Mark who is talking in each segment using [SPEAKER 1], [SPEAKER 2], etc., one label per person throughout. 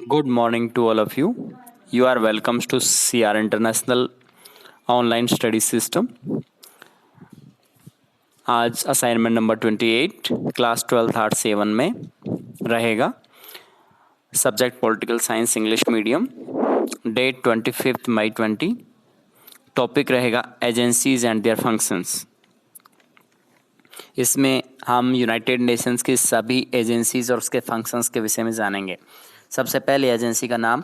[SPEAKER 1] Good morning to all of you. You are welcome to CR International online study system. आज assignment number 28 class 12 art 7 में रहेगा। Subject political science English medium. Date 25 मई 20। Topic रहेगा agencies and their functions. इसमें हम United Nations की सभी agencies और उसके फंक्शंस के विषय में जानेंगे। सबसे पहले एजेंसी का नाम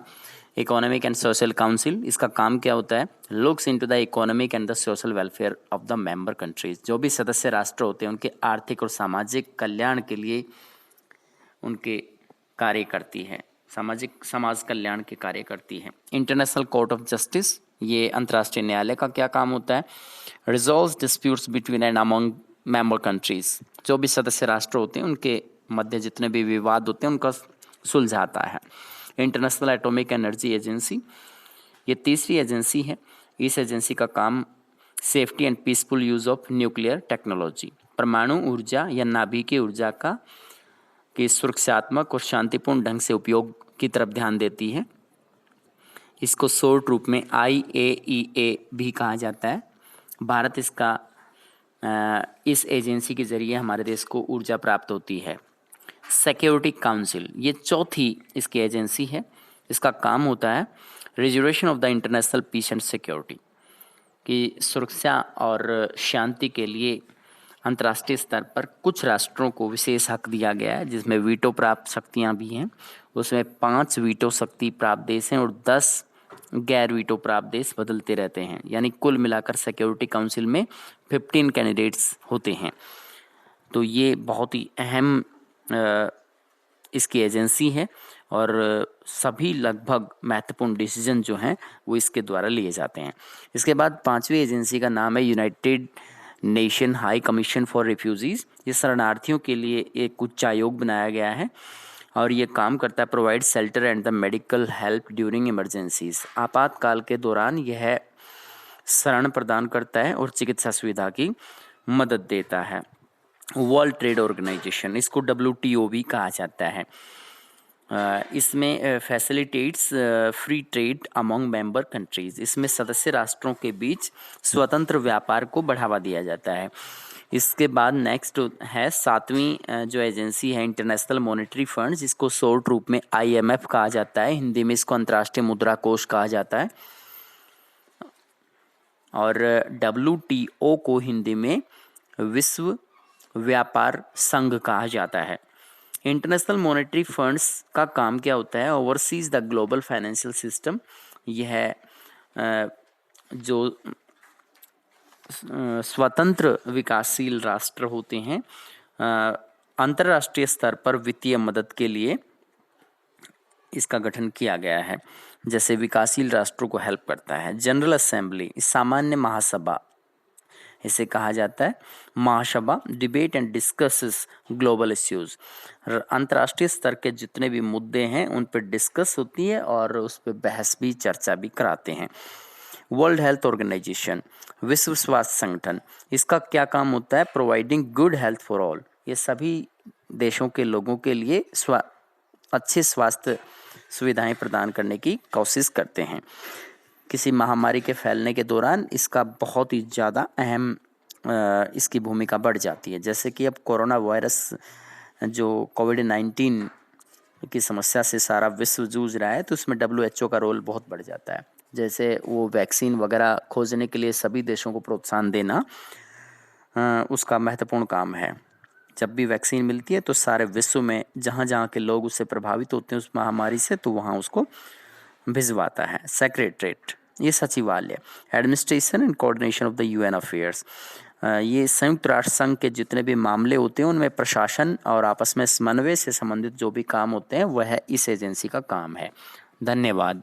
[SPEAKER 1] इकोनॉमिक एंड सोशल काउंसिल। इसका काम क्या होता है? Looks into the economic and the social welfare of the member countries. जो भी सदस्य राष्ट्र होते हैं उनके आर्थिक और सामाजिक कल्याण के लिए उनके कार्य करती है, समाज कल्याण के कार्य करती है। इंटरनेशनल कोर्ट ऑफ जस्टिस, ये अंतर्राष्ट्रीय न्यायालय का क्या काम होता है? Resolves disputes between and among member countries. जो भी सदस्य राष्ट्र होते हैं उनके मध्य जितने भी विवाद होते हैं उनका सुलझाता है। इंटरनेशनल एटॉमिक एनर्जी एजेंसी, ये तीसरी एजेंसी है। इस एजेंसी का काम safety and peaceful use of nuclear technology, परमाणु ऊर्जा या नाभिकीय ऊर्जा का कि सुरक्षात्मक और शांतिपूर्ण ढंग से उपयोग की तरफ ध्यान देती है। इसको शॉर्ट रूप में IAEA भी कहा जाता है। भारत इस एजेंसी के जरिए हमारे देश को ऊर्जा प्राप्त होती है। सिक्योरिटी काउंसिल, ये चौथी इसकी एजेंसी है। इसका काम होता है reservation of the international peace and security, कि सुरक्षा और शांति के लिए अंतर्राष्ट्रीय स्तर पर कुछ राष्ट्रों को विशेष हक दिया गया है, जिसमें वीटो प्राप्त शक्तियां भी हैं। उसमें 5 वीटो शक्ति प्राप्त देश हैं और 10 गैर वीटो प्राप्त देश बदलते रहते हैं। यानी कुल मिलाकर सिक्योरिटी काउंसिल में 15 कैंडिडेट्स होते हैं। तो ये बहुत ही अहम इसकी एजेंसी है और सभी लगभग महत्वपूर्ण डिसीजन जो हैं वो इसके द्वारा लिए जाते हैं। इसके बाद 5वीं एजेंसी का नाम है United nation high commission for refugees. ये शरणार्थियों के लिए एक उच्चायोग बनाया गया है और ये काम करता है provide shelter and the medical help during emergencies. आपातकाल के दौरान यह शरण प्रदान करता है और चिकित्सा सुविधा की मदद देता है। वर्ल्ड ट्रेड ऑर्गेनाइजेशन, इसको WTO भी कहा जाता है। इसमें facilitates free trade among member countries. इसमें सदस्य राष्ट्रों के बीच स्वतंत्र व्यापार को बढ़ावा दिया जाता है। इसके बाद नेक्स्ट है 7वीं जो एजेंसी है इंटरनेशनल मॉनेटरी फंड्स। इसको शॉर्ट रूप में IMF कहा जाता है, हिंदी में इसको अंतर्राष्ट्रीय मुद्रा कोष कहा जाता है। और WTO को हिंदी में विश्व व्यापार संघ कहा जाता है। इंटरनेशनल मॉनेटरी फंड्स का काम क्या होता है? Overseas the global financial system. यह जो स्वतंत्र विकासशील राष्ट्र होते हैं अंतर्राष्ट्रीय स्तर पर वित्तीय मदद के लिए इसका गठन किया गया है, जैसे विकासशील राष्ट्रों को हेल्प करता है। जनरल असेंबली, सामान्य महासभा इसे कहा जाता है। महासभा debate and discusses global issues. अंतर्राष्ट्रीय स्तर के जितने भी मुद्दे हैं उन पर डिस्कस होती है और उस पर बहस भी चर्चा भी कराते हैं। वर्ल्ड हेल्थ ऑर्गेनाइजेशन, विश्व स्वास्थ्य संगठन, इसका क्या काम होता है? Providing good health for all. ये सभी देशों के लोगों के लिए अच्छे स्वास्थ्य सुविधाएं प्रदान करने की कोशिश करते हैं। किसी महामारी के फैलने के दौरान इसका बहुत ही ज़्यादा अहम इसकी भूमिका बढ़ जाती है। जैसे कि अब कोरोना वायरस जो कोविड-19 की समस्या से सारा विश्व जूझ रहा है, तो उसमें WHO का रोल बहुत बढ़ जाता है। जैसे वो वैक्सीन वगैरह खोजने के लिए सभी देशों को प्रोत्साहन देना उसका महत्वपूर्ण काम है। जब भी वैक्सीन मिलती है तो सारे विश्व में जहाँ जहाँ के लोग उससे प्रभावित होते हैं उस महामारी से, तो वहाँ उसको भिजवाता है। सेक्रेटरीट, ये सचिवालय। Administration and coordination of the UN affairs, ये संयुक्त राष्ट्र संघ के जितने भी मामले होते हैं उनमें प्रशासन और आपस में समन्वय से संबंधित जो भी काम होते हैं वह इस एजेंसी का काम है। धन्यवाद।